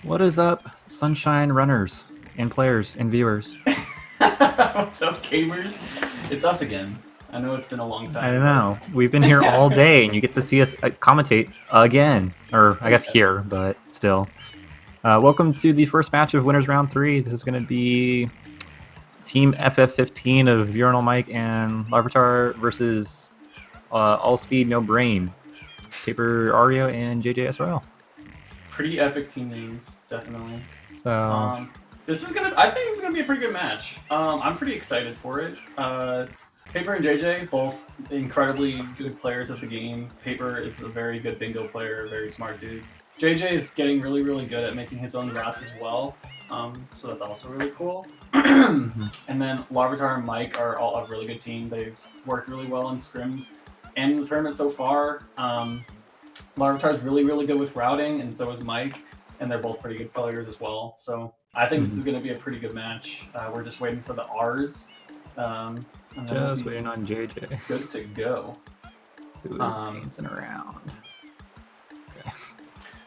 What is up, Sunshine runners and players and viewers? What's up, gamers? It's us again. I know it's been a long time. I don't know. We've been here all day, and you get to see us commentate again. Or, I guess here, but still. Welcome to the first match of Winners Round 3. This is going to be Team FF15 of UrinalMike and Larvitar versus All Speed No Brain, Papereario and JJsrl. Pretty epic team names, definitely. So this is gonna. I think it's gonna be a pretty good match. I'm pretty excited for it. Paper and JJ, both incredibly good players of the game. Paper is a very good bingo player, very smart dude. JJ is getting really, really good at making his own routes as well. So that's also really cool. And then Larvitar and Mike are all a really good team. They've worked really well in scrims and in the tournament so far. Larvitar is really, really good with routing, and so is Mike, and they're both pretty good players as well. So I think this is going to be a pretty good match. We're just waiting for the R's. Just waiting on JJ. Good to go. Who's dancing around? Okay.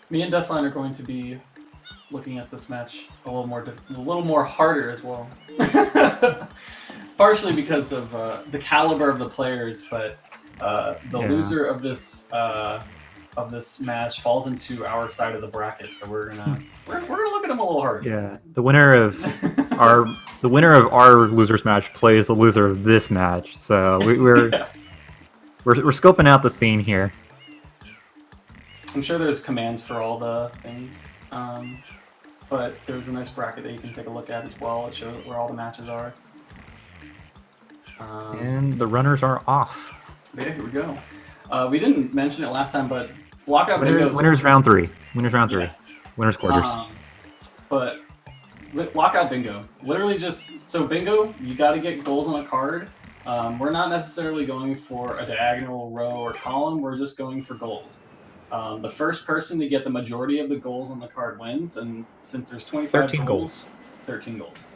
Me and Deathline are going to be looking at this match a little more harder as well. Partially because of the caliber of the players, but the loser of this match falls into our side of the bracket, so we're gonna look at them a little harder. Yeah, the winner of our losers match plays the loser of this match. So we're scoping out the scene here. I'm sure there's commands for all the things, but there's a nice bracket that you can take a look at as well. It shows where all the matches are. And the runners are off. Yeah, here we go. We didn't mention it last time, but Lockout winners round 3. Winners round 3. Yeah. Winners quarters. But Lockout bingo, literally just so bingo. You got to get goals on a card. We're not necessarily going for a diagonal row or column. We're just going for goals. The first person to get the majority of the goals on the card wins, and since there's 25 goals, 13 goals.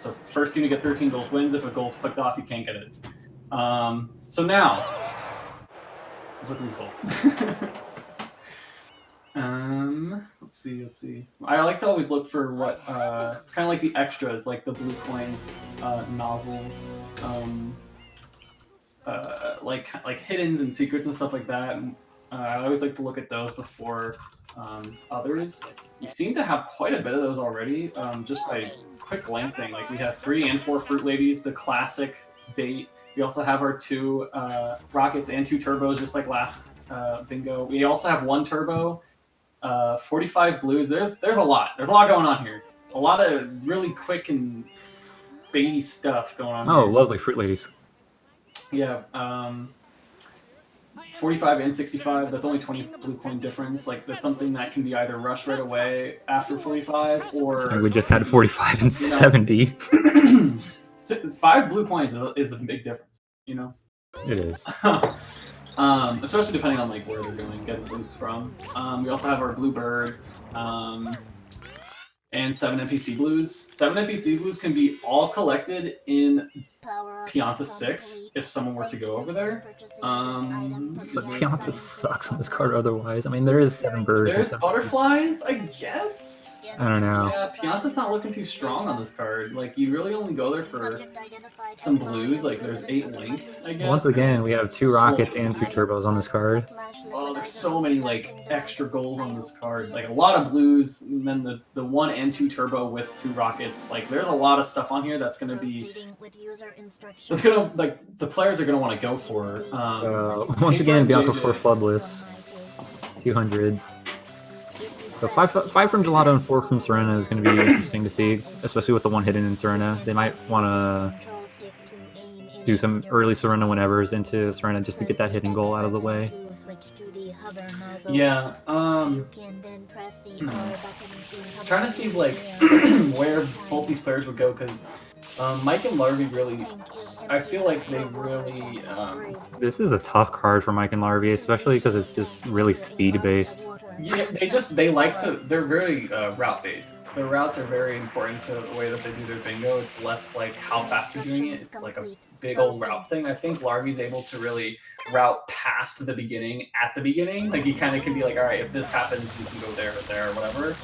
So first team to get 13 goals wins. If a goal's clicked off, you can't get it. So now, let's look at these goals. Let's see. I like to always look for what, kind of like the extras, like the blue coins, nozzles, like hiddens and secrets and stuff like that. I always like to look at those before others. We seem to have quite a bit of those already, just by quick glancing. Like we have 3 and 4 fruit ladies, the classic bait. We also have our 2 rockets and 2 turbos, just like last bingo. We also have 1 turbo, 45 blues. There's a lot. There's a lot going on here. A lot of really quick and baity stuff going on. Oh, here. Lovely fruit ladies. Yeah. 45 and 65. That's only 20 blue coin difference. Like that's something that can be either rushed right away after 45, or we just had 45 and 70. 5 blue coins is a big difference, you know? It is. Especially depending on like where they're getting blues from. We also have our blue birds, and 7 NPC blues. 7 NPC blues can be all collected in Pianta 6 if someone were to go over there. But Pianta sucks on this card otherwise. I mean, there is 7 birds. There's butterflies, I guess? I don't know. Yeah, Pianta's not looking too strong on this card. Like, you really only go there for some blues. Like, there's 8 linked, I guess. Once again, we have 2 rockets and 2 turbos on this card. Oh, there's so many, like, extra goals on this card. Like, a lot of blues, and then the 1 and 2 turbo with 2 rockets. Like, there's a lot of stuff on here that's going to be... That's going to, like, the players are going to want to go for. Once again, Bianca 4 Floodless. 200s. So 5 from Gelato and 4 from Serena is going to be interesting to see, especially with the 1 hidden in Serena. They might want to do some early Serena winnevers into Serena just to get that hidden goal out of the way. Yeah, trying to see like where both these players would go, because Mike and Larvy really, I feel like they really... This is a tough card for Mike and Larvy, especially because it's just really speed-based. Yeah, they're very route-based. Their routes are very important to the way that they do their bingo. It's less like how fast you're doing it. It's like big old route thing, I think Larvy's able to really route past the beginning at the beginning. Like, he kind of can be like, all right, if this happens, you can go there or there or whatever.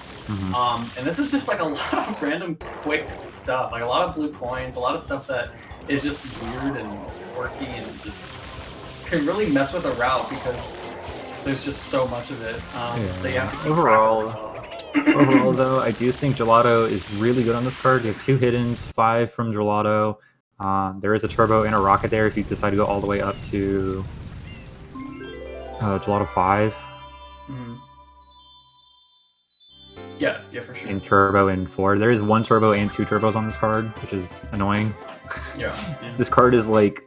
And this is just like a lot of random quick stuff, like a lot of blue coins, a lot of stuff that is just weird and quirky and just can really mess with a route because there's just so much of it. That you have to keep Overall, though, I do think Gelato is really good on this card. You have 2 hiddens, 5 from Gelato. There is a turbo and a rocket there if you decide to go all the way up to Gelato 5. Yeah, for sure. And turbo and 4. There is 1 turbo and 2 turbos on this card, which is annoying. Yeah. This card is like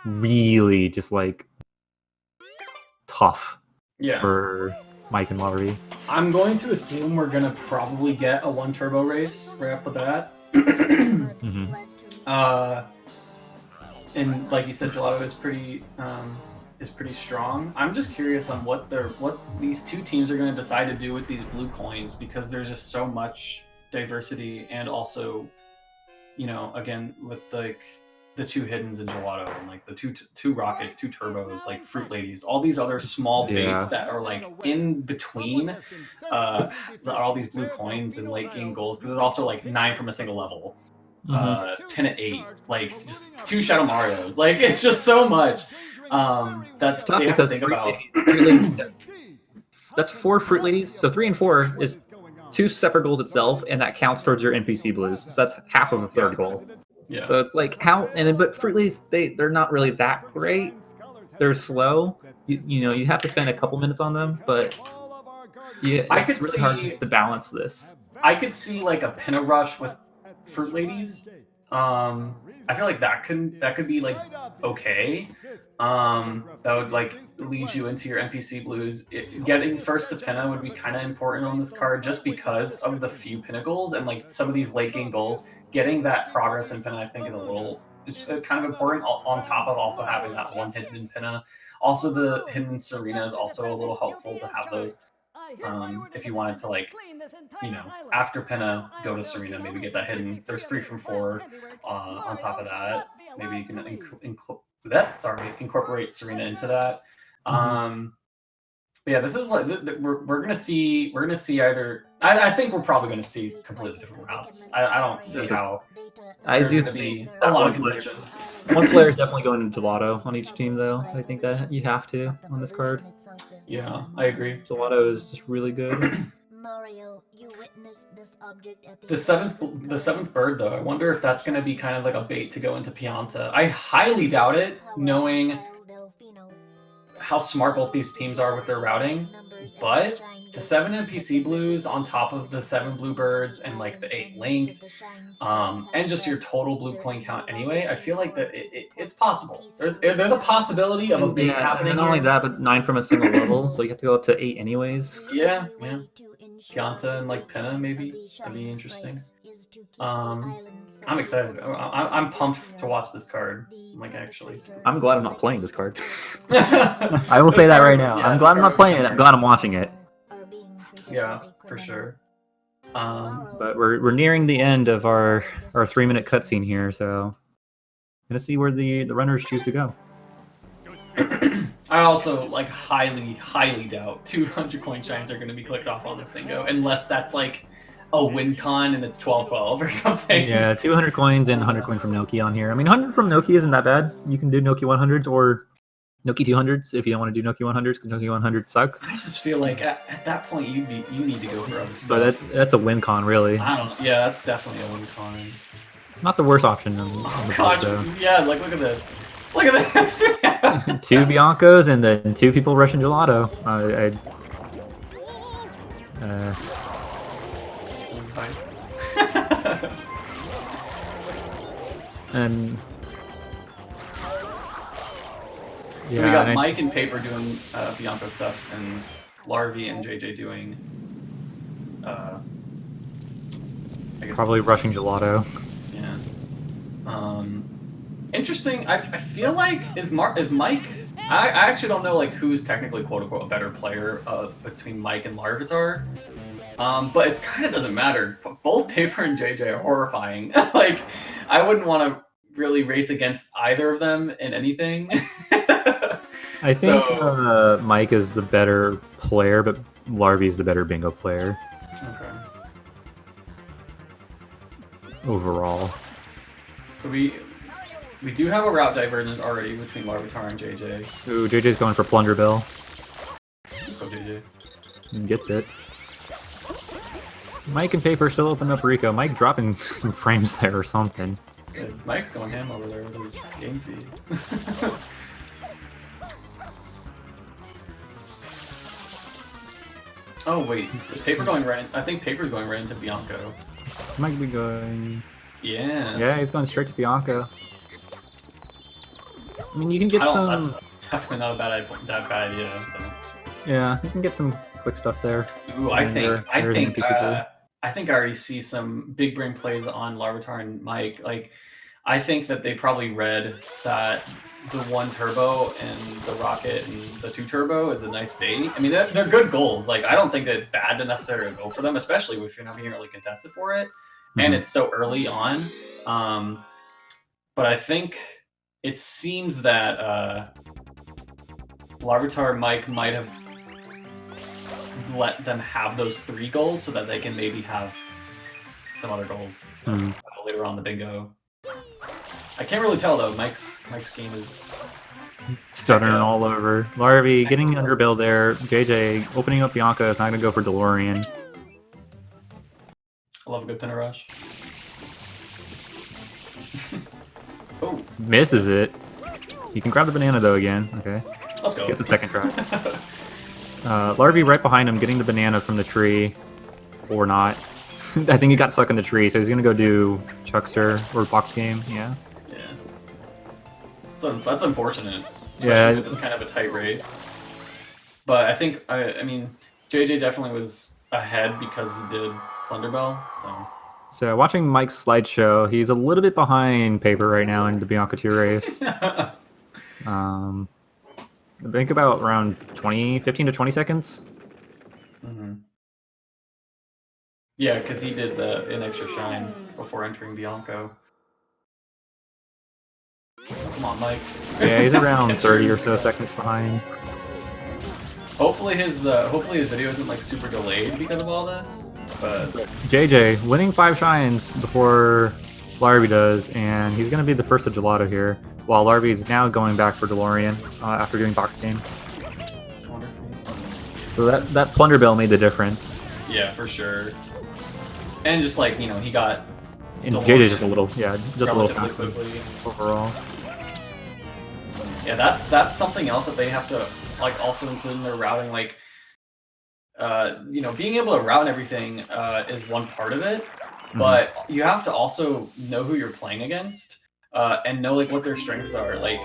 really just like tough for Mike and Larvy. I'm going to assume we're gonna probably get a 1 turbo race right off the bat. And like you said, Gelato is pretty strong. I'm just curious on what these two teams are going to decide to do with these blue coins, because there's just so much diversity, and also, you know, again with like the 2 hiddens in Gelato and like the two rockets, 2 turbos, like fruit ladies, all these other small baits that are like in between all these blue coins and late game goals, because there's also like 9 from a single level. 10 at 8, like just 2 Shadow Marios, like it's just so much. That's tough because think about. That's 4 fruit ladies, so 3 and 4 is 2 separate goals itself, and that counts towards your NPC blues. So that's half of the 3rd goal. Yeah. So it's like how, and then but fruit ladies they're not really that great. They're slow. You know you have to spend a couple minutes on them, but yeah, it's really hard to balance this. I could see like a Pinna Rush with fruit ladies. I feel like that could be like okay. That would like lead you into your NPC blues. Getting first to Pinna would be kind of important on this card, just because of the few pinnacles and like some of these late game goals. Getting that progress in Pinna, I think, is kind of important. On top of also having that 1 hidden in Pinna. Also, the hidden Serena is also a little helpful to have those. If you wanted to, like, you know, after Pinna, go to Serena, maybe get that hidden. There's 3 from 4. On top of that, maybe you can incorporate Serena into that. But yeah, this is like we're gonna see either. I think we're probably gonna see completely different routes. I don't see how. I do be a lot of contention. One player is definitely going to Gelato on each team, though. I think that you have to on this card. Yeah, I agree. Gelato is just really good. Mario, you witnessed this object at the seventh bird, though. I wonder if that's going to be kind of like a bait to go into Pianta. I highly doubt it, knowing how smart both these teams are with their routing. But the 7 NPC blues on top of the 7 bluebirds and like the 8 linked, and just your total blue coin count anyway, I feel like that it's possible. There's a possibility of a bait happening. And not only that, but 9 from a single level, so you have to go up to 8 anyways. Yeah. Pianta and like Pinna, maybe that'd be interesting. I'm excited. I'm pumped to watch this card. Like, actually, I'm glad I'm not playing this card. I will say that right now. I'm glad I'm not playing it. I'm glad I'm watching it. Yeah, for sure. But we're nearing the end of our 3-minute cutscene here, so I'm gonna see where the runners choose to go. I also like highly doubt 200 coin shines are going to be clicked off on the Thingo, unless that's like a win con and it's 12-12 or something. Yeah, 200 coins and 100 coin from Noki on here. I mean, 100 from Noki isn't that bad. You can do Noki 100s or Noki 200s if you don't want to do Noki 100s, because Noki 100s suck. I just feel like at that point you need to go for other stuff. But that's a win con, really. I don't know. Yeah, that's definitely a win con. Not the worst option on the board, though. Yeah, like look at this. Look at this. 2 Biancos and then 2 people rushing Gelato. And so we got Mike and Paper doing Bianco stuff, and Larvy and JJ doing probably rushing Gelato. Yeah. Interesting. I feel like is Mike. I actually don't know like who's technically quote unquote a better player between Mike and Larvitar. But it kind of doesn't matter. Both Paper and JJ are horrifying. Like, I wouldn't want to really race against either of them in anything. I think Mike is the better player, but Larvy is the better bingo player. Okay. Overall. So we do have a route divergence already between Larvitar and JJ. Ooh, JJ's going for Plunder Bill. Let's go, JJ. And gets it. Mike and Paper still open up Rico. Mike dropping some frames there or something. Yeah, Mike's going ham over there with his game feed. Oh wait, is Paper going right? I think Paper's going right into Bianco. Might be going. Yeah. Yeah, he's going straight to Bianco. I mean, you can get some. That's definitely not a bad idea. So. Yeah, you can get some quick stuff there. Ooh, I think I already see some big brain plays on Larvitar and Mike. Like, I think that they probably read that the 1 turbo and the rocket and the 2 turbo is a nice bait. I mean, they're good goals. Like, I don't think that it's bad to necessarily go for them, especially if you're not being really contested for it. And it's so early on. But I think it seems that Larvitar Mike might have let them have those 3 goals so that they can maybe have some other goals later on the bingo. I can't really tell though. Mike's game is stuttering all over. Larvy getting underbill there. JJ opening up Bianca is not going to go for DeLorean. I love a good pinner rush. Oh, misses it. You can grab the banana though again. Okay. Let's go. Gets a second try. Larvy right behind him, getting the banana from the tree, or not. I think he got stuck in the tree, so he's gonna go do Chuckster or box game. Yeah. Yeah. That's unfortunate. Yeah. With this kind of a tight race. But I think I mean JJ definitely was ahead because he did Plunderbell. So watching Mike's slideshow, he's a little bit behind Paper right now in the Bianca 2 race. I think about around 15 to 20 seconds. Yeah, because he did an extra shine before entering Bianco. Come on, Mike. Yeah, he's around 30 or so seconds behind. Hopefully his video isn't like super delayed because of all this. But JJ winning 5 shines before Larvy does, and he's going to be the first of Gelato here, while Larvy is now going back for DeLorean after doing box game. So that Plunder Bill made the difference. Yeah, for sure. And just like, you know, he got... And JJ's just a little, just a little faster quickly. overall. Yeah, that's something else that they have to like also include in their routing. Like, you know, being able to route and everything is one part of it, but you have to also know who you're playing against and know like what their strengths are. Like,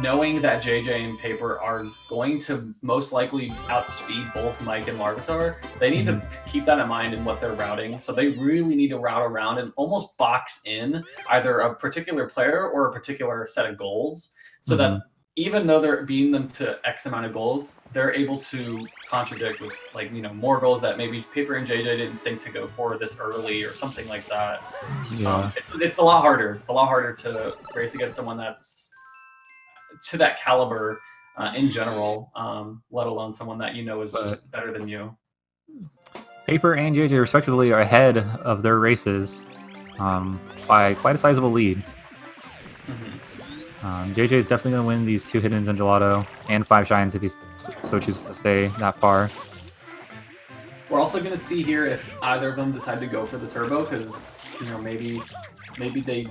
knowing that JJ and Paper are going to most likely outspeed both Mike and Larvitar, they need to keep that in mind in what they're routing. So they really need to route around and almost box in either a particular player or a particular set of goals, so that even though they're beating them to X amount of goals, they're able to contradict with, like, you know, more goals that maybe Paper and JJ didn't think to go for this early or something like that. Yeah. It's a lot harder. It's a lot harder to race against someone that's to that caliber in general, let alone someone that you know is just better than you. Paper and JJ respectively are ahead of their races by quite a sizable lead. JJ is definitely going to win these 2 hiddens in Gelato and 5 shines if he so chooses to stay that far. We're also going to see here if either of them decide to go for the turbo, because, you know, maybe they...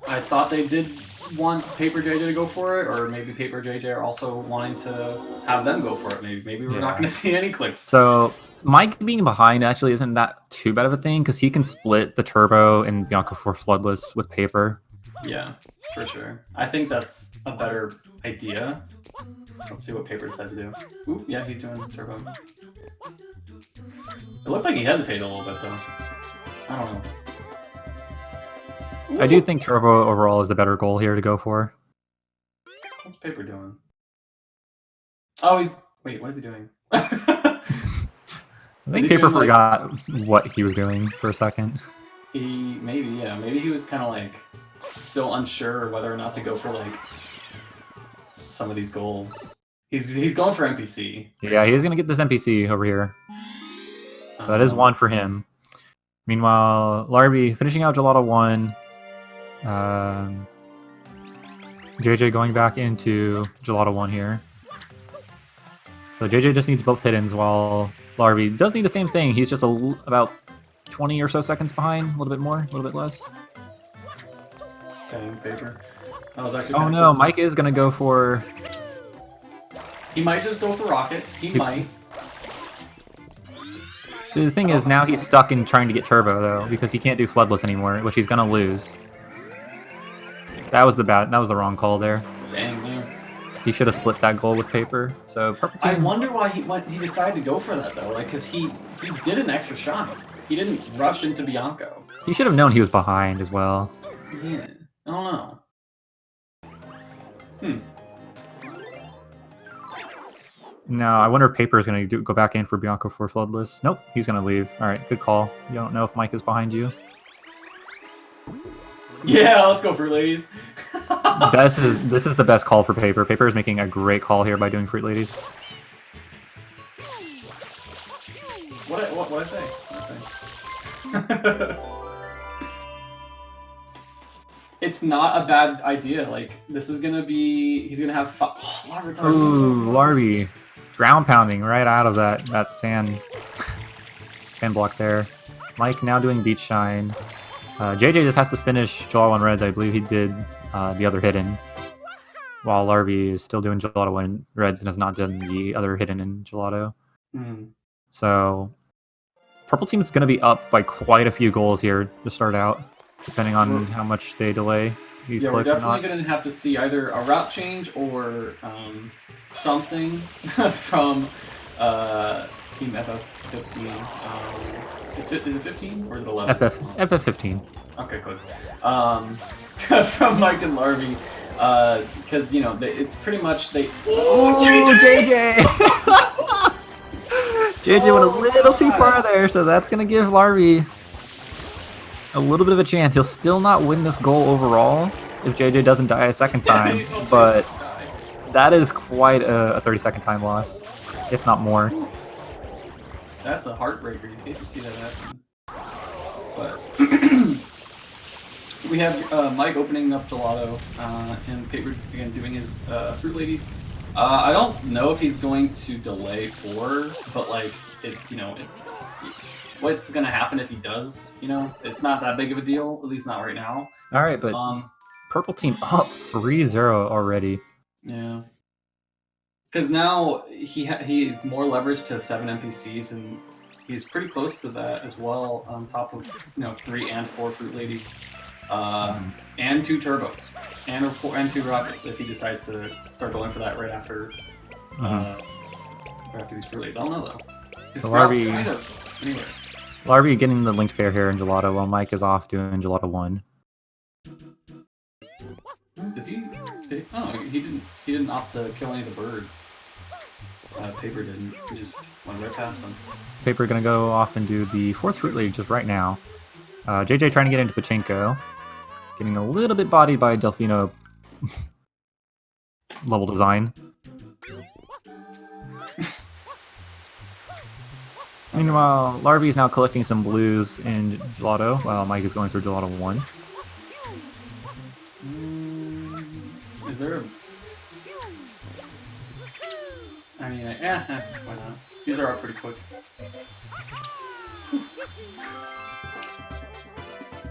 I thought they did want Paper JJ to go for it, or maybe Paper JJ are also wanting to have them go for it. Maybe we're not going to see any clicks. So Mike being behind actually isn't that too bad of a thing, because he can split the turbo and Bianca for Floodless with Paper. Yeah, for sure. I think that's a better idea. Let's see what Paper decides to do. Ooh, yeah, he's doing turbo. It looked like he hesitated a little bit, though. I don't know. Ooh. I do think turbo overall is the better goal here to go for. What's Paper doing? Oh, he's... Wait, what is he doing? I think Paper forgot what he was doing for a second. Maybe he was kind of like still unsure whether or not to go for like some of these goals. He's going for NPC. Yeah, he's gonna get this NPC over here. So that is one for him. Meanwhile, Larby finishing out Gelato 1. JJ going back into Gelato 1 here. So JJ just needs both hiddens, while Larby does need the same thing. He's just about 20 or so seconds behind, a little bit more, a little bit less. Okay, Paper. That was actually Oh no, cool. Mike is gonna go for... He might just go for Rocket. He might. The thing is, now he's stuck in trying to get Turbo, though, because he can't do Floodless anymore, which he's gonna lose. That was the wrong call there. Dang, man. He should have split that goal with Paper. So purple I team... wonder why he decided to go for that though. Like, cause he did an extra shot. He didn't rush into Bianco. He should have known he was behind as well. Yeah. I don't know. No, I wonder if Paper is going to go back in for Bianco for Floodless. Nope, he's going to leave. All right, good call. You don't know if Mike is behind you. Yeah, let's go for ladies. This is the best call for Paper. Paper is making a great call here by doing Fruit Ladies. What I say? It's not a bad idea. Like, this is gonna be... He's gonna have fun. Oh, Larvitar. Ooh, Larby. Ground pounding right out of that sand block there. Mike now doing Beach Shine. JJ just has to finish Gelato 1 Reds. I believe he did the other hidden, while Larby is still doing Gelato 1 Reds and has not done the other hidden in Gelato. So purple team is going to be up by quite a few goals here to start out, depending on how much they delay these Yeah, we're clicks or definitely not. going to have to see either a route change or something from Team FF15. Is it 15 or is it 11? FF15. Okay, good. From Mike and Larvy, because you know it's pretty much they. Oh, JJ! JJ went a little too far there, so that's gonna give Larvy a little bit of a chance. He'll still not win this goal overall if JJ doesn't die a second time, but that is quite a 30-second time loss, if not more. That's a heartbreaker. You hate to see that happen. But we have Mike opening up Gelato and Paper again doing his Fruit Ladies. I don't know if he's going to delay 4, but like what's gonna happen if he does? You know, it's not that big of a deal, at least not right now. All right, but purple team up 3-0 already. Yeah. Because now he's more leverage to 7 NPCs, and he's pretty close to that as well, on top of 3 and 4 Fruit Ladies, and 2 Turbos, and 2 Rockets if he decides to start going for that right after these Fruit Ladies. I don't know though. So Larby, Anyway. Larby getting the linked pair here in Gelato, while Mike is off doing Gelato 1. Did he? Oh, he didn't opt to kill any of the birds. Paper didn't. He just went right past them. Paper gonna go off and do the 4th Fruit Lady just right now. JJ trying to get into Pachinko. Getting a little bit bodied by Delfino level design. Meanwhile, Larby is now collecting some blues in Gelato, while Mike is going through Gelato 1. Is there a... I mean, yeah, why not? These are up pretty quick.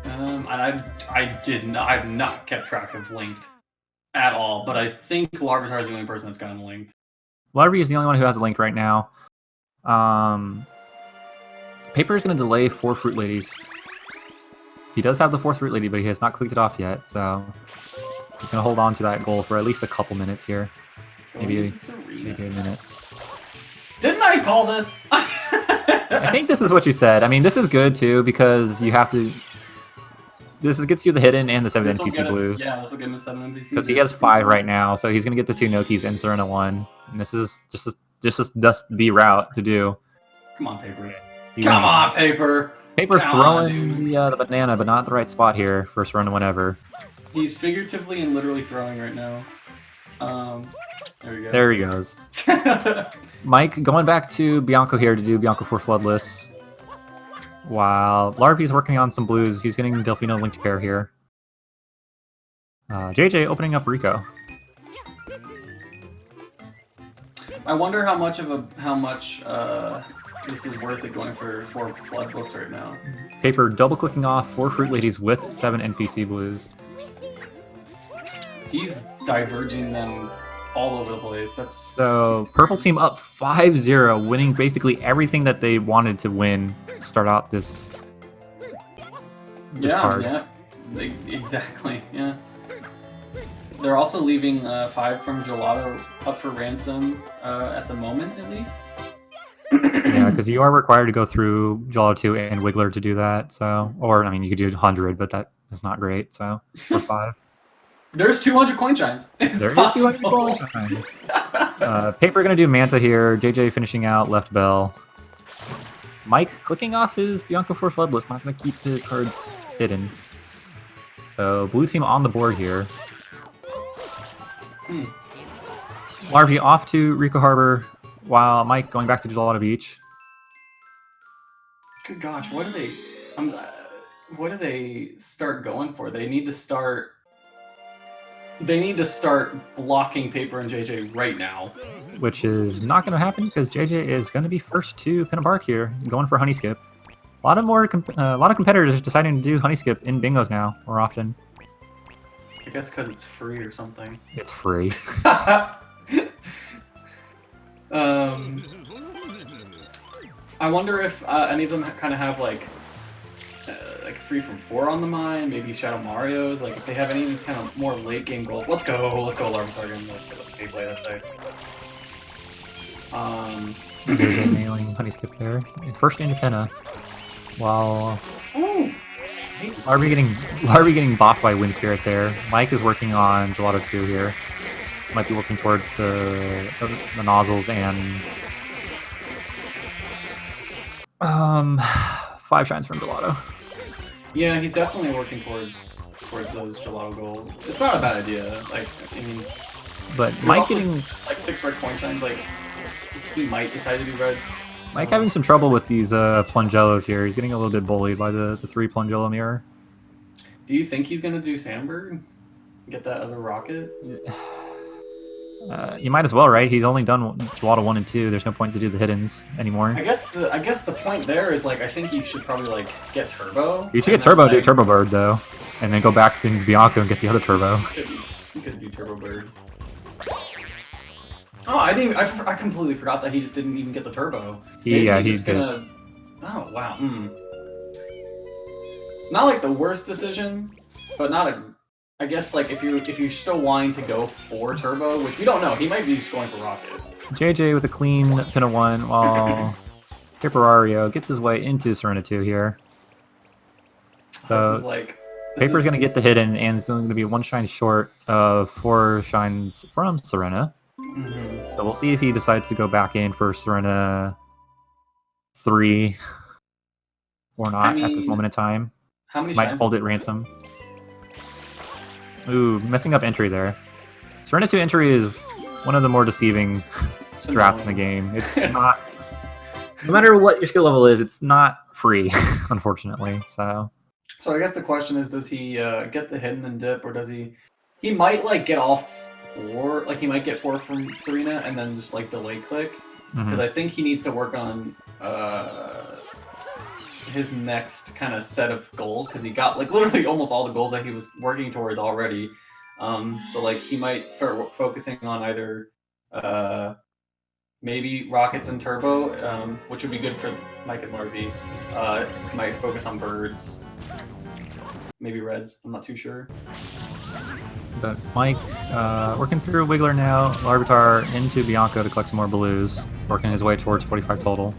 I've not kept track of linked at all, but I think Larvitar is the only person that's gotten linked. Larby is the only one who has a link right now. Paper is going to delay 4 Fruit Ladies. He does have the 4th Fruit Lady, but he has not clicked it off yet, so he's going to hold on to that goal for at least a couple minutes here. Maybe a minute. Didn't I call this? I think this is what you said. I mean, this is good too, because you have to... This gets you the hidden and the 7 NPC blues. Yeah, this will get him the 7 NPCs. Because he has 5 right now, so he's going to get the 2 Nokis and Serena 1. And this is just the route to do. Come on, Paper. Come on, Paper! Paper throwing the banana, but not the right spot here for Serena 1 ever. He's figuratively and literally throwing right now. There we go. There he goes. Mike going back to Bianco here to do Bianco for Floodless. While Larvy's working on some blues, he's getting Delfino linked pair here. JJ opening up Rico. I wonder how much this is worth it going for 4 Floodless right now. Paper double clicking off 4 Fruit Ladies with 7 NPC blues. He's diverging them all over the place. That's so purple team up 5-0, winning basically everything that they wanted to win to start out this card. Yeah, exactly. Yeah. They're also leaving 5 from Gelato up for ransom at the moment, at least. Yeah, because you are required to go through Gelato and Wiggler to do that. So, or I mean, you could do 100, but that is not great. So, for 5. There's 200 coin shines. There is 200 coin shines. Paper going to do Manta here. JJ finishing out left bell. Mike clicking off his Bianco for Floodless. Not going to keep his cards hidden. So blue team on the board here. Larvy off to Rico Harbor, while Mike going back to Gelato Beach. Good gosh, what do they start going for? They need to start blocking Paper and JJ right now. Which is not going to happen because JJ is going to be first to pin a bark here, going for Honey Skip. A lot of competitors deciding to do Honey Skip in bingos now more often. I guess because it's free or something. It's free. I wonder if any of them kind of have like 3 from 4 on the mind, maybe Shadow Mario's, like if they have any of these kind of more late game goals. Let's go Larvitar again. Let's get the gameplay that side. JJ nailing Honey Skip there. First into Penna. While Larvy getting bopped by Wind Spirit there. Mike is working on Gelato 2 here. Might be working towards the nozzles and 5 shines from Gelato. Yeah, he's definitely working towards those Gelato goals. It's not a bad idea. Like, I mean, but Mike getting like 6 red coin shines. Like, he might decide to do red. Mike having some trouble with these Plungellos here. He's getting a little bit bullied by the 3 Plungello mirror. Do you think he's gonna do Sandbird? Get that other rocket? You might as well, right? He's only done Gelato 1 and 2. There's no point to do the hiddens anymore. I guess the point there is like I think you should probably like get Turbo. You should get Turbo, do Turbo Bird though, and then go back to Bianco and get the other Turbo. You could do Turbo Bird. Oh, I completely forgot that he just didn't even get the Turbo. He's gonna. Oh wow. Not like the worst decision, but not a. I guess like if you're still wanting to go for Turbo, which we don't know, he might be just going for Rocket. JJ with a clean pin of 1, while Papereario gets his way into Serena 2 here. So Paper's going to get the hidden, and it's going to be 1 shine short of 4 shines from Serena. So we'll see if he decides to go back in for Serena 3 or not at this moment in time. How many might hold it ransom. Ooh, messing up entry there. Serena 2 entry is one of the more deceiving strats in the game. It's not... No matter what your skill level is, it's not free, unfortunately. So I guess the question is, does he get the hidden and dip, or does he... He might, like, get all 4... Like, he might get 4 from Serena and then just, like, delay click. Because I think he needs to work on his next kind of set of goals, because he got, like, literally almost all the goals that he was working towards already. So, like, he might start focusing on either maybe Rockets and Turbo, which would be good for Mike and Larvy. Might focus on Birds. Maybe Reds. I'm not too sure. But Mike working through Wiggler now. Larvitar into Bianco to collect some more blues. Working his way towards 45 total.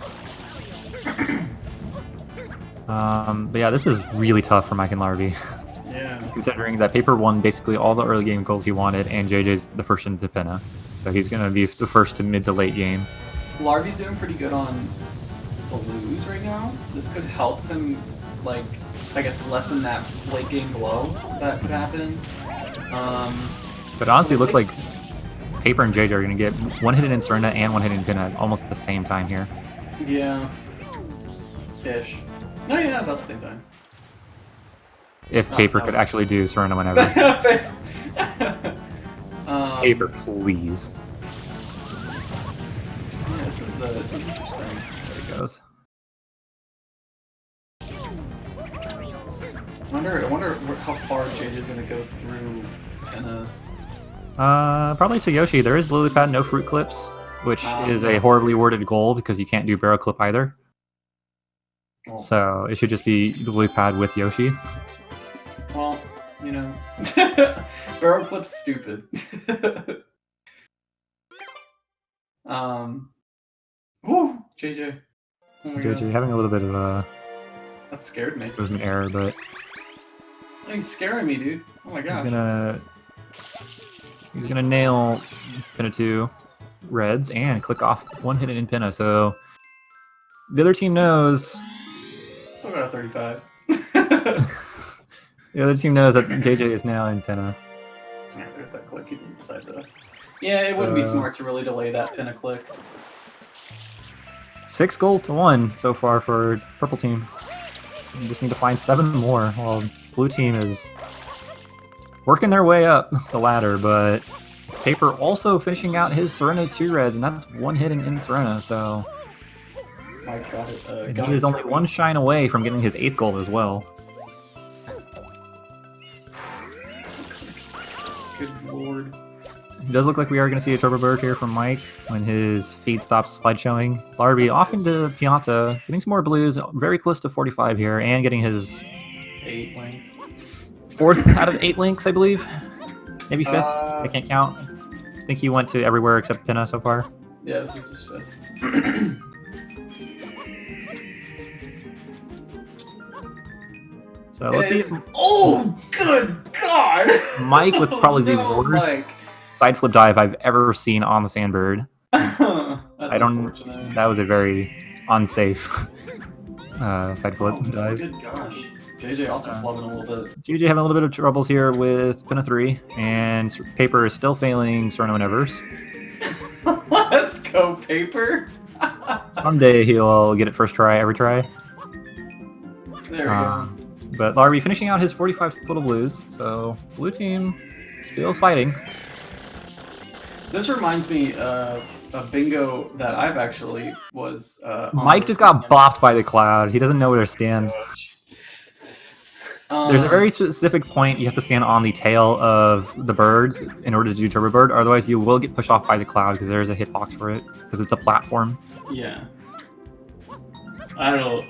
But yeah, this is really tough for Mike and Larvy. Yeah. Considering that Paper won basically all the early game goals he wanted, and JJ's the first into Penna. So he's going to be the first to mid to late game. Larvy's doing pretty good on blues right now. This could help him, like, I guess, lessen that late game blow that could happen. But honestly, it looks like Paper and JJ are going to get one hit in Serena and one hit in Pinna almost at the same time here. Yeah. Ish. No, yeah, about the same time. If Paper could actually do Serena whenever. Paper, please. Yeah, this is interesting. There it goes. I wonder how far JJ is going to go through Pinna. Probably to Yoshi. There is Lily Pad, no fruit clips, which is a horribly worded goal because you can't do barrel clip either. Well, So it should just be the Lily Pad with Yoshi. well, you know, barrel clip's stupid. Woo, JJ. Oh my JJ God. having a little bit of a That scared me. movement error, but He's scaring me, dude. Oh my gosh. he's gonna nail Pinna 2 reds and click off one hit in Pinna. So the other team knows. Still got a 35. The other team knows that JJ is now in Pinna. Yeah, there's that click. You can decide to. Yeah, it wouldn't be smart to really delay that Pinna click. 6 goals to 1 so far for purple team. You just need to find 7 more while blue team is working their way up the ladder, but Paper also finishing out his Serena 2 reds, and that's one hit in Serena, so Mike got it. and he is only one shine away from getting his 8th goal as well. Good lord. It does look like we are going to see a turbo bird here from Mike when his feed stops slideshowing. Larby off into Pianta, getting some more blues, very close to 45 here, and getting his 8 linked. 4th out of 8 links, I believe. Maybe 5th. I can't count. I think he went to everywhere except Pinna so far. Yeah, this is his 5th. So let's see if Oh, good God! Mike with probably the worst Mike. side flip dive I've ever seen on the Sandbird. That's I don't. unfortunate. That was a very unsafe side flip dive. Good gosh. JJ also flubbing a little bit. JJ having a little bit of troubles here with Pinna 3, and Paper is still failing Serno and Evers. Let's go, Paper! Someday he'll get it first try, every try. There we go. But Larby finishing out his 45 total blues, so blue team still fighting. This reminds me of a bingo that I've actually was. Mike just got bopped by the cloud. He doesn't know where to stand. There's a very specific point you have to stand on the tail of the birds in order to do turbo bird. Otherwise, you will get pushed off by the cloud because there's a hitbox for it because it's a platform. Yeah. I don't know.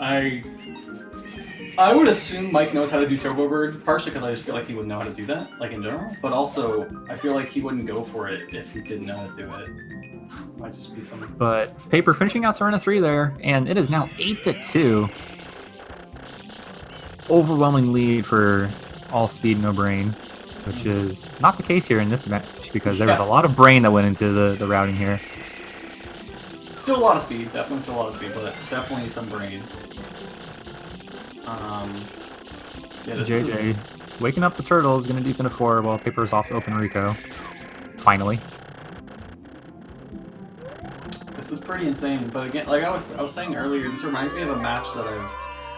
I would assume Mike knows how to do turbo bird, partially because I just feel like he would know how to do that, like in general. But also, I feel like he wouldn't go for it if he didn't know how to do it. Might just be something. But Paper finishing out Serena 3 there, and it is now 8-2. Overwhelming lead for all speed, no brain, which is not the case here in this match because there was a lot of brain that went into the routing here. Still a lot of speed, definitely still a lot of speed, but definitely some brain. Yeah, JJ waking up the turtles, gonna deep into 4 while Paper's off to open Rico. Finally. This is pretty insane, but again, like I was saying earlier, this reminds me of a match that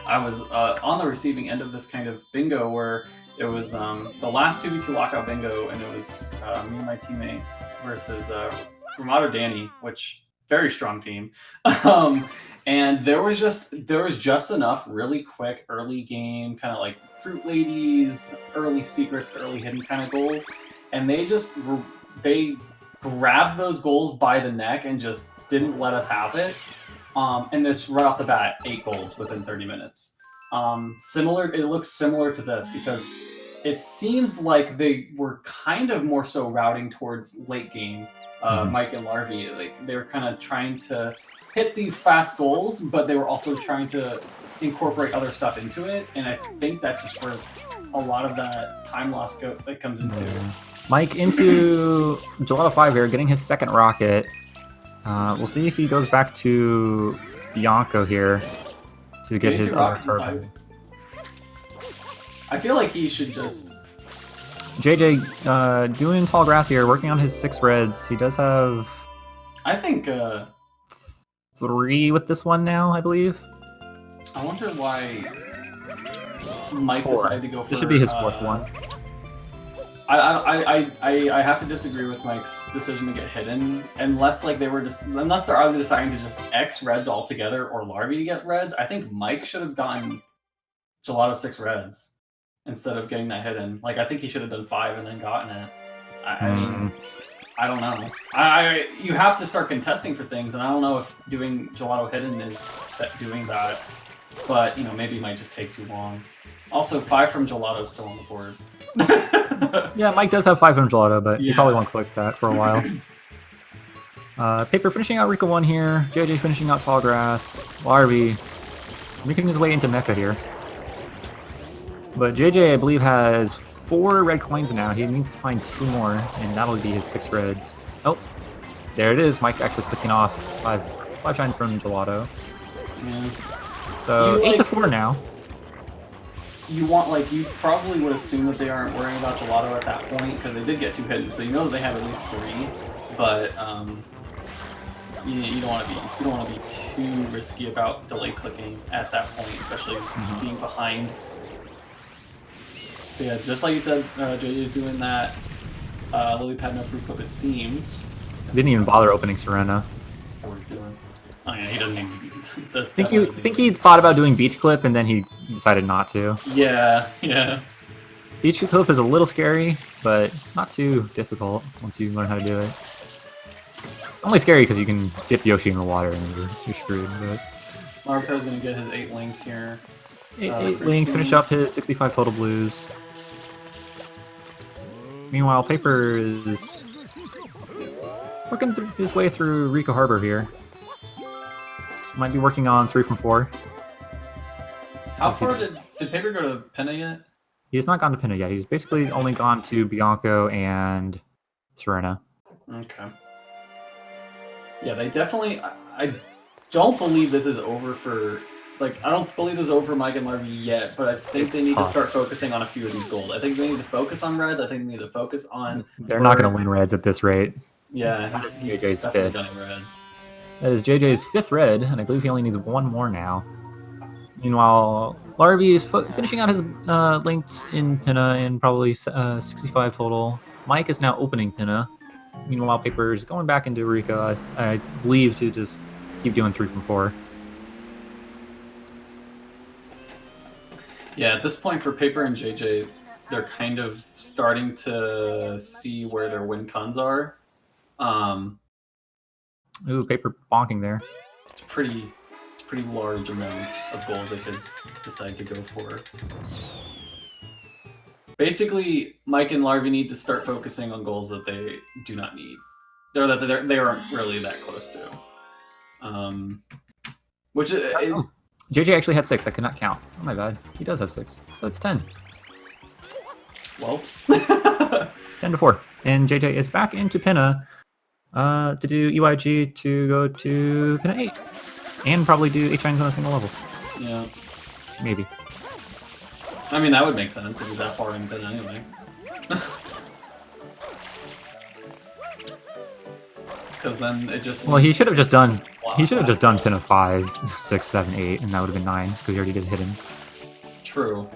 I was on the receiving end of this kind of bingo where it was the last 2v2 Lockout bingo, and it was me and my teammate versus Ramado Danny, which very strong team. And there was just enough really quick early game kind of like fruit ladies, early secrets, early hidden kind of goals, and they grabbed those goals by the neck and just didn't let us have it. And this right off the bat, 8 goals within 30 minutes. It looks similar to this because it seems like they were kind of more so routing towards late game. Mike and Larvy, like they were kind of trying to hit these fast goals, but they were also trying to incorporate other stuff into it. And I think that's just where a lot of that time loss that comes into. Mike into Gelato 5 here, getting his 2nd rocket. We'll see if he goes back to Bianco here to get his other turbo. I feel like he should just JJ doing tall grass here, working on his 6 reds. He does have I think 3 with this one now, I believe. I wonder why Mike 4. decided to go for. This should be his 4th one. I have to disagree with Mike's decision to get hidden, unless like unless they're either deciding to just X reds altogether or Larvy to get reds. I think Mike should have gotten Gelato 6 reds instead of getting that hidden. Like I think he should have done 5 and then gotten it. I mean, I don't know. You have to start contesting for things, and I don't know if doing Gelato hidden is doing that. But you know, maybe it might just take too long. Also, 5 from Gelato still on the board. Yeah, Mike does have 5 from Gelato, but he probably won't click that for a while. Paper finishing out Rika 1 here. JJ finishing out Tall Grass. Larvy making his way into Mecha here. But JJ, I believe, has 4 red coins now. He needs to find 2 more, and that'll be his 6 reds. Oh, there it is. Mike actually clicking off 5 shines from Gelato. Yeah. So 8 to 4 now. You probably would assume that they aren't worrying about Gelato at that point because they did get 2 hidden, so you know they have at least 3. But you don't want to be too risky about delay clicking at that point, especially being behind. But yeah, just like you said, JJ is doing that. Lily Pad no fruit clip, it seems. Didn't even bother opening Serena. What he's doing. Oh yeah, he doesn't even. Think he thought about doing Beach Clip and then he decided not to. Yeah, yeah. Beach Clip is a little scary, but not too difficult once you learn how to do it. It's only scary because you can dip Yoshi in the water and you're screwed. But Larvitar's gonna get his 8 link here. 8 link, finish up his 65 total blues. Meanwhile, Paper is working his way through Rika Harbor here. Might be working on 3 from 4. How far did Paper go to Pinna yet? He has not gone to Pinna yet. He's basically only gone to Bianco and Serena. Okay. Yeah, they definitely. I don't believe this is over for. Like, I don't believe this is over for Mike and Larvy yet, but I think they need to start focusing on a few of these gold. I think they need to focus on reds. I think they need to focus on. They're not going to win reds at this rate. Yeah, he's JJ's definitely 5th. gunning reds. That is JJ's 5th red, and I believe he only needs 1 more now. Meanwhile, Larvy is finishing out his links in Pinna in probably 65 total. Mike is now opening Pinna. Meanwhile, Paper is going back into Rika, I believe, to just keep doing 3 from 4. Yeah, at this point for Paper and JJ, they're kind of starting to see where their win cons are. Ooh, Paper bonking there. It's a pretty large amount of goals they could decide to go for. Basically, Mike and Larvy need to start focusing on goals that they do not need, or that they aren't really that close to. Which is. JJ actually had 6. I could not count. Oh my bad. He does have 6. So it's 10. Well. 10 to 4. And JJ is back into Pinna to do EYG to go to Pinna 8. And probably do 8 shines on a single level. Yeah. Maybe. I mean, that would make sense if he's that far in Pinna anyway. Because then it just. Well, he should have just done. He should have just done Pinna 5, 6, 7, 8, and that would have been 9 because he already did hidden. True.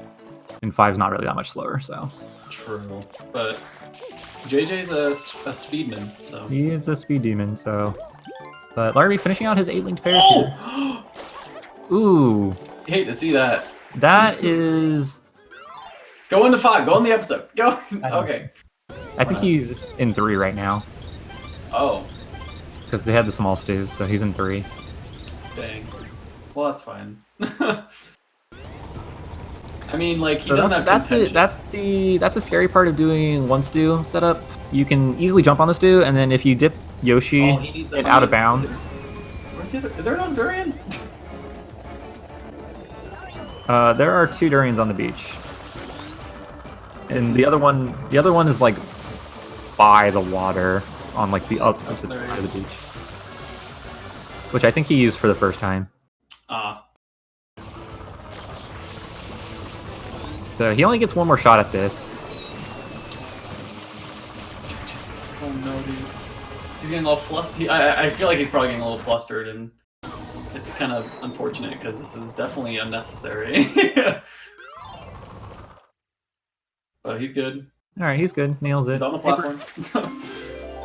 And 5's not really that much slower, so. True, but JJ's a speedman, so. He is a speed demon, so. But Larvy finishing out his 8-linked pairs here. Ooh. I hate to see that. That is. Go into 5. Go in the episode. Go. Okay. I think he's in 3 right now. Oh. Because they had the small stews, so he's in 3. Dang. Well, that's fine. I mean, like, he So doesn't have contention. that's the scary part of doing 1 stew setup. You can easily jump on the stew, and then if you dip Yoshi and out of bounds. Where's the other? Is there another durian? There are 2 durians on the beach, and the other one is like by the water on like the opposite side of the beach, which I think he used for the first time. Ah. So he only gets 1 more shot at this. getting a little flustered. I feel like he's probably getting a little flustered, and it's kind of unfortunate because this is definitely unnecessary. But he's good. All right, he's good. Nails it. He's on the platform.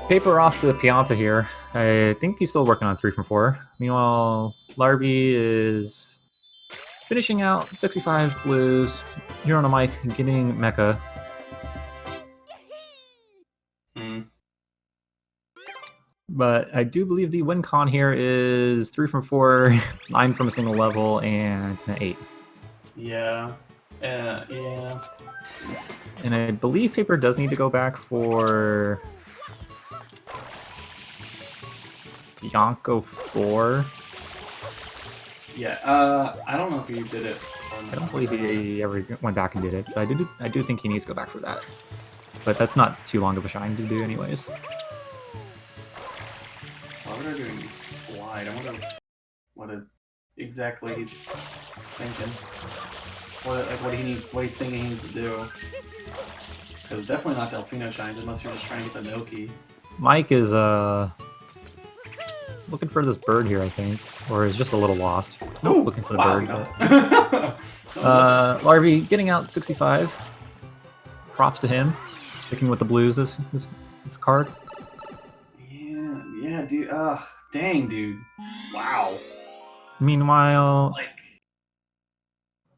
Paper off to the Pianta here. I think he's still working on 3 from 4. Meanwhile, Larvi is finishing out 65 blues. UrinalMike getting Mecha. But I do believe the win con here is 3 from 4, 9 from a single level, and an 8. Yeah. Yeah. And I believe Paper does need to go back for Bianco 4. Yeah. I don't know if he did it. I don't believe he ever went back and did it, so I do think he needs to go back for that. But that's not too long of a shine to do anyways. Why would I doing slide? I wonder what exactly he's thinking. What he's thinking he needs to do. Because definitely not Delfino shines unless you're just trying to get the Noki. Mike is looking for this bird here, I think, or is just a little lost. Nope, looking for the bird. But... Larvi getting out 65. Props to him, sticking with the blues this card. Yeah, dude. Dang, dude. Wow. Meanwhile, Like,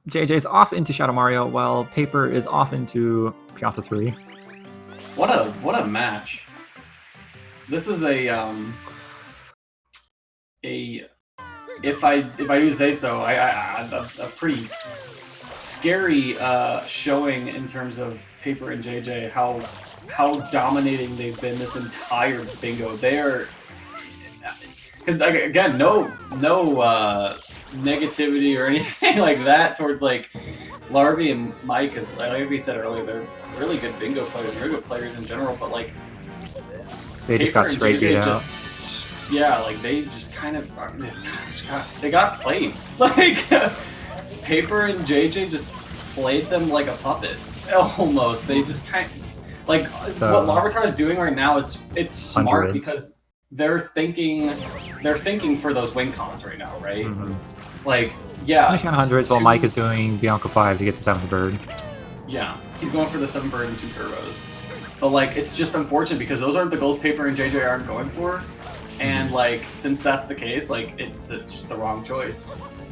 JJ's off into Shadow Mario, while Paper is off into Pianta 3. what a match. This is if I do say so, a pretty scary showing in terms of Paper and JJ, how dominating they've been this entire bingo. They are, because again, no negativity or anything like that towards like Larvi and Mike, because like we said earlier, they're really good bingo players, really good players in general, but like They just got straight beat out. Yeah, like they just kind of they got played. Like Paper and JJ just played them like a puppet. Almost. They just kind of, like what Larvitar is doing right now is it's smart because they're thinking for those win cons right now, right? Mm-hmm. Like, yeah. Finishing on hundreds while Mike is doing Bianco 5 to get the 7th bird. Yeah, he's going for the 7 bird and 2 turbos. But like, it's just unfortunate because those aren't the goals Paper and JJ aren't going for. And like, since that's the case, like it's just the wrong choice.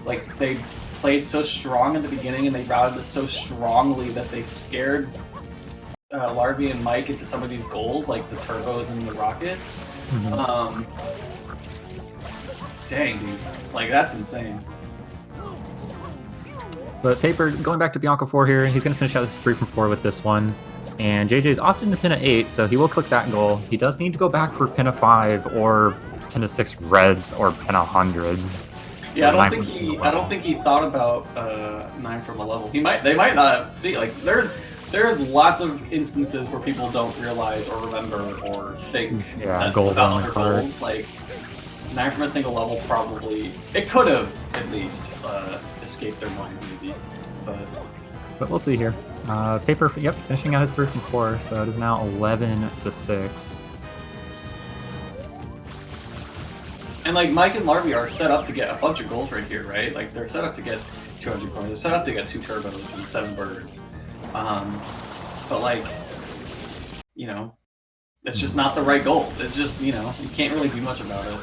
Like they played so strong in the beginning and they routed this so strongly that they scared Larvi and Mike into some of these goals, like the turbos and the rockets. Mm-hmm. Dang, dude, like that's insane. But Paper going back to Bianco 4 here, he's gonna finish out his 3 from 4 with this one. And JJ's off into Pinna 8, so he will click that goal. He does need to go back for Pinna 5 or Pinna 6 reds or Pinna hundreds. Yeah, I don't think he thought about 9 from a level. They might not see, like there's lots of instances where people don't realize or remember or think goals about on other the card. goals. Like 9 from a single level probably it could have at least escaped their mind maybe, But we'll see here. Paper, yep, finishing out his 3 from 4, so it is now 11-6. And like Mike and Larvi are set up to get a bunch of goals right here, right? Like they're set up to get 200 points. They're set up to get 2 turbos and 7 birds. But like, you know, it's just not the right goal. It's just, you know, you can't really do much about it.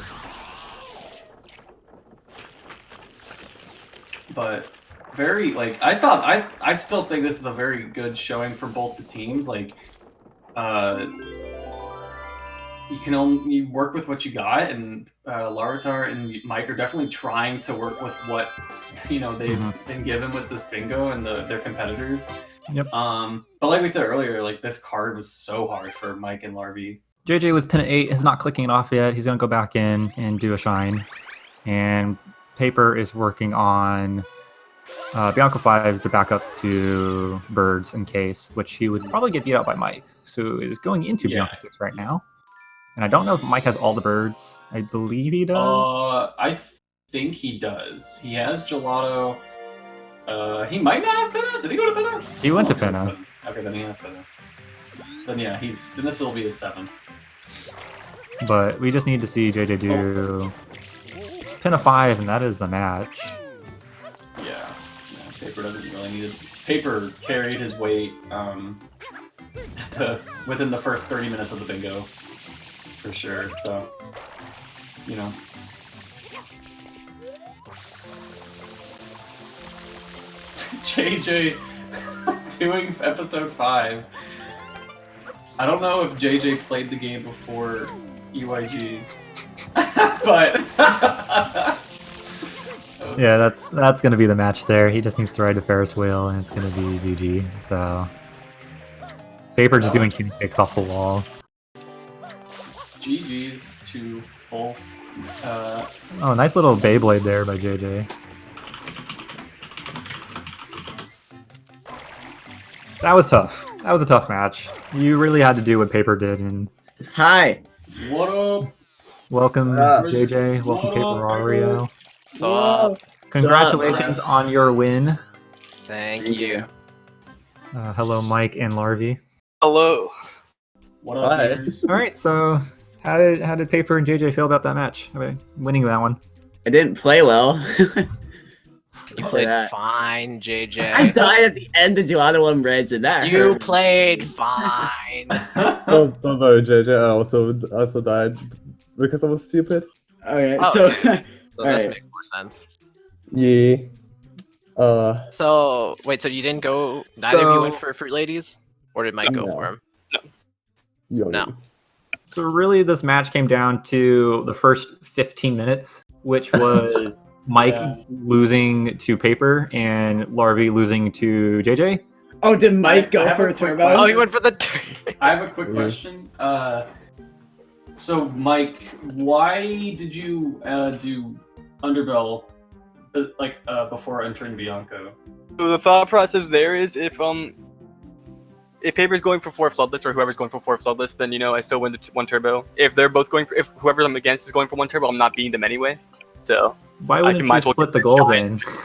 But very, like, I still think this is a very good showing for both the teams. Like, you can only work with what you got, and Larvitar and Mike are definitely trying to work with what, you know, they've been given with this bingo and their competitors. Yep. But like we said earlier, like, this card was so hard for Mike and Larvi. JJ with Pinna 8 is not clicking it off yet. He's going to go back in and do a shine. And Paper is working on Bianco 5 to back up to birds in case, which he would probably get beat out by Mike. So is going into Bianco 6 right now. And I don't know if Mike has all the birds. I believe he does. I think he does. He has Gelato. He might not have Pinna. Did he go to Pinna? He went to Pinna. Okay, then he has Pinna. Then yeah, then this will be his 7th. But we just need to see JJ do pin a 5, and that is the match. Yeah, Paper doesn't really need it. Paper carried his weight within the first 30 minutes of the bingo, for sure. So, you know. JJ doing episode 5. I don't know if JJ played the game before UIG, but yeah, that's gonna be the match there. He just needs to ride the Ferris wheel, and it's gonna be GG. So Paper just doing kick kicks off the wall. GG's to both. Oh, nice little Beyblade there by JJ. That was tough. That was a tough match. You really had to do what Paper did. And Hi. What up? welcome, JJ. Welcome, Papereario. So, Congratulations on your win. thank you. Hello, Mike and Larvi. Hello. What up? Hi. man? All right, so how did Paper and JJ feel about that match? Okay, winning that one. I didn't play well. You Say played that. fine, JJ. I died at the end of Gelato 1 Reds, and that You hurt. played fine. Don't worry, JJ. I also died because I was stupid. Okay, Oh, so So this Alright. makes more sense. Yeah. So wait, so you didn't go? Neither of you went So- for Fruit Ladies, or did Mike go No. for him? Yo. No. So really, this match came down to the first 15 minutes, which was Mike Yeah. losing to Paper and Larvi losing to JJ. oh, did Mike I go have for a a quick turbo? question. Oh, he went for the. I have a quick Yeah. question. So Mike, why did you do Underbell, before entering Bianco? So the thought process there is if Paper's going for 4 floodless or whoever's going for 4 floodless, then I still win the 1 turbo. If they're both going for, if whoever I'm against is going for 1 turbo, I'm not beating them anyway. So Why wouldn't might you as well split the keep goal going. then?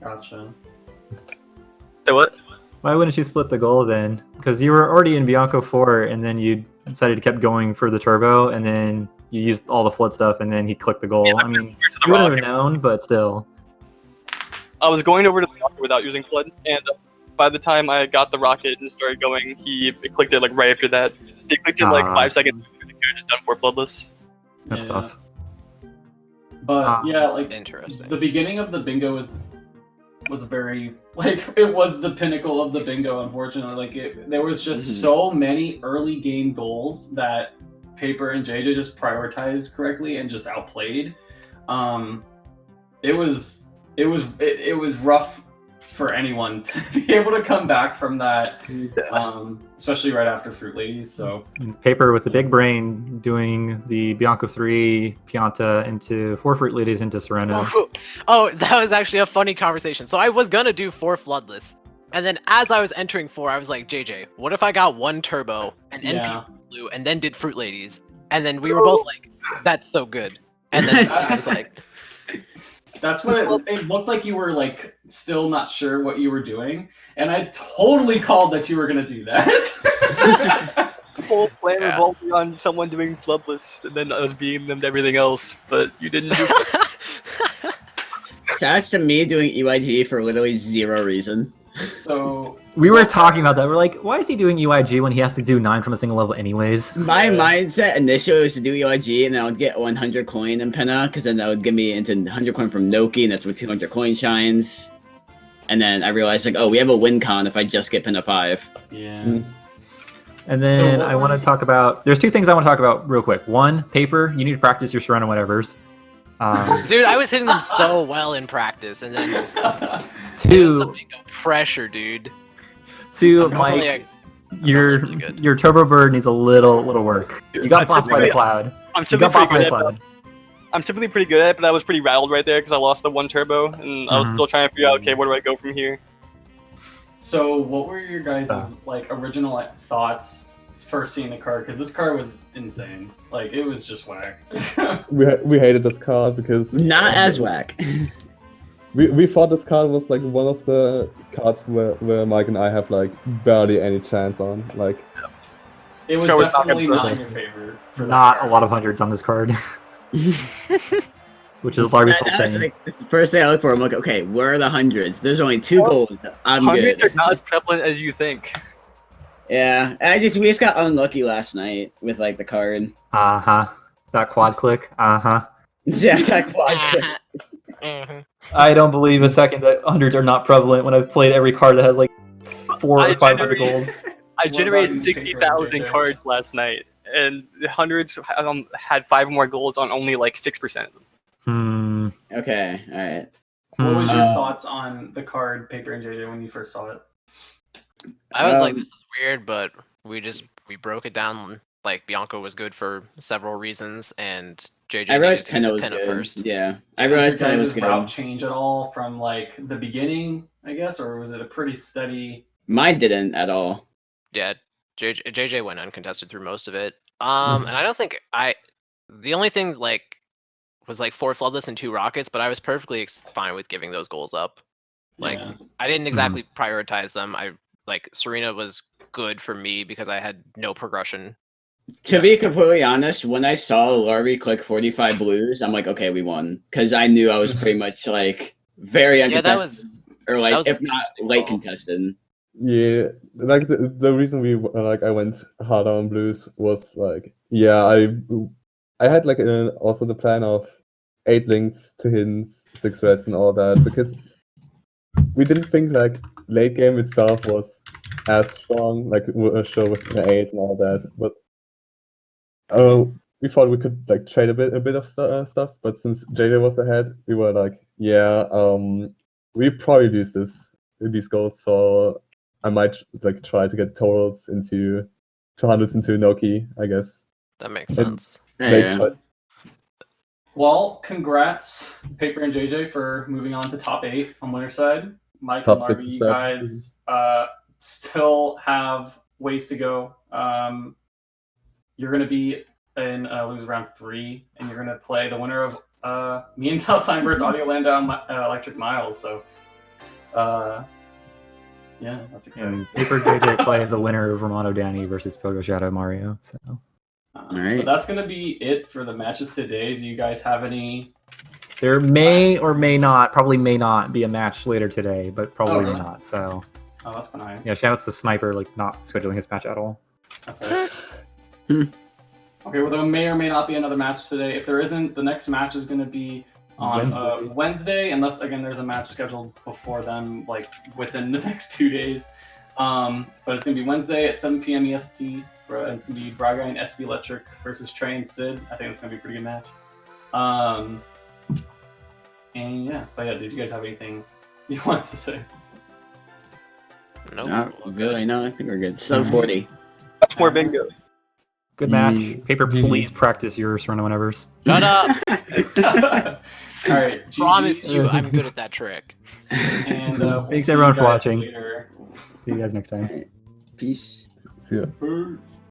Gotcha. so what? Why wouldn't you split the goal then? Because you were already in Bianco 4, and then you decided to keep going for the turbo, and then you used all the flood stuff, and then he clicked the goal. Yeah, I mean, To the you wouldn't rock. have known, but still. I was going over to the rocket without using flood, and by the time I got the rocket and started going, he clicked it like right after that. He clicked it like Ah. 5 seconds. He could have just done 4 floodless. That's Yeah. tough. But yeah, like Interesting. the beginning of the bingo was very it was the pinnacle of the bingo. Unfortunately, there was just Mhm. so many early game goals that Paper and JJ just prioritized correctly and just outplayed. It was rough for anyone to be able to come back from that, especially right after Fruit Ladies. So And Paper with the big brain doing the Bianco 3 Pianta into 4 Fruit Ladies into Sereno. Oh, that was actually a funny conversation. So I was gonna do 4 floodless, and then as I was entering 4, I was like, JJ, what if I got 1 turbo and Yeah. NPC blue, and then did Fruit Ladies, and then we were both like, that's so good. And then I was like, that's what it looked like. You were like still not sure what you were doing, and I totally called that you were gonna do that. The whole plan Yeah. revolved around someone doing floodless, and then us beating them to everything else, but you didn't do Shouts to me doing EYG for literally 0 reason. So We were talking about that. We're like, why is he doing UIG when he has to do 9 from a single level anyways? My Yeah. mindset initially was to do EYG, and I would get 100 coin in Penna, because then that would get me into 100 coin from Noki, and that's with 200 coin shines. And then I realized, like, oh, we have a win con if I just get Penna 5. yeah. Mm. And then So what I want were to talk about. There's 2 things I want to talk about real quick. One, Paper, you need to practice your Sereno whatevers. dude, I was hitting them so well in practice, and then just it was the 2, bingo pressure, dude. 2, Normally, Mike, your really good. your Turbo Bird needs a little work. You got I bopped by the typically- cloud. I'm You typically got pretty bopped by good the at it, cloud. I'm typically pretty good at it, but I was pretty rattled right there because I lost the 1 turbo, and I was Mhm. still trying to figure out, okay, where do I go from here? So what were your guys' original thoughts first seeing the card? Because this card was insane. Like it was just whack. We hated this card because Not as whack. we thought this card was like one of the cards where Mike and I have like barely any chance on. Like It was Scar was not definitely gonna not in protest. your favor. For that Not a card. lot of hundreds on this card. Which is Larvy's whole That was thing. like the first thing I look for. I'm like, okay, where are the hundreds? There's only 2 gold. I'm Hundreds good. are not as prevalent as you think. Yeah, we just got unlucky last night with like the card. Uh-huh. That quad click. Uh-huh. Yeah, that quad click. Mhm. I don't believe a second that hundreds are not prevalent when I've played every card that has like 400 or 500 goals. I What generated about you, 60,000 JJ? cards last night, and the hundreds had 5 more golds on only like 6% of them. Okay, all right. What was your Uh, thoughts on the card Paper and JJ when you first saw it? I was like, Um, this is weird, but we broke it down. Like Bianco was good for several reasons, and JJ I realized needed to get Penna the was Penna good. first. Yeah, I Did realized your Penna was guys' good. route change at all from like the beginning, I guess, or was it a pretty steady? Mine didn't at all. Yeah, JJ went uncontested through most of it. And I don't think the only thing like was like 4 floodless and 2 rockets, but I was perfectly fine with giving those goals up. Like Yeah. I didn't exactly prioritize them. I like Serena was good for me because I had no progression. To be completely honest, when I saw Larvy click 45 blues, I'm like, okay, we won. Because I knew I was pretty much like very Yeah, that uncontested. Or like, was if an not interesting late call. contested. Yeah, like the reason I went harder on blues was like, yeah, I had like also the plan of 8 links to hidden 6 reds and all that, because we didn't think like late game itself was as strong, like show with the 8 and all that, but we thought we could like trade a bit of stuff, but since JJ was ahead, we were like, yeah, we probably lose these goals, so I might like try to get totals into 200s into Noki, I guess. That makes And sense. like, Yeah. Well, congrats, Paper and JJ, for moving on to top 8 on winner side. Mike Top and 6 Larvy, and you stuff. guys still have ways to go. You're going to be in lose round 3, and you're going to play the winner of me and Delphine versus Audio Landau Electric Miles. So, yeah, that's exciting. And Paper JJ play the winner of Romano Danny versus Pogo Shadow Mario. So Alright. But that's going to be it for the matches today. Do you guys have any? there may or may not, probably may not be a match later today, but probably really? not. So Oh, that's fine. yeah, shout out to Sniper, like not scheduling his match at all. That's it. Okay, well, there may or may not be another match today. If there isn't, the next match is going to be on Wednesday, unless, again, there's a match scheduled before then, like within the next 2 days. But it's going to be Wednesday at 7 p.m. EST. It's going to be Braga and SB Electric versus Trey and Sid. I think it's going to be a pretty good match. And yeah, but yeah, did you guys have anything you wanted to say? Nope. Not really, no, I think we're good. 740. Much more bingo. Good match. Yeah. Paper, GG. please practice your Serena winnevers. Shut up! All right, GG. Promise you, I'm good at that trick. And we'll Thanks see everyone you for guys watching. later. See you guys next time. Peace. See ya. Peace.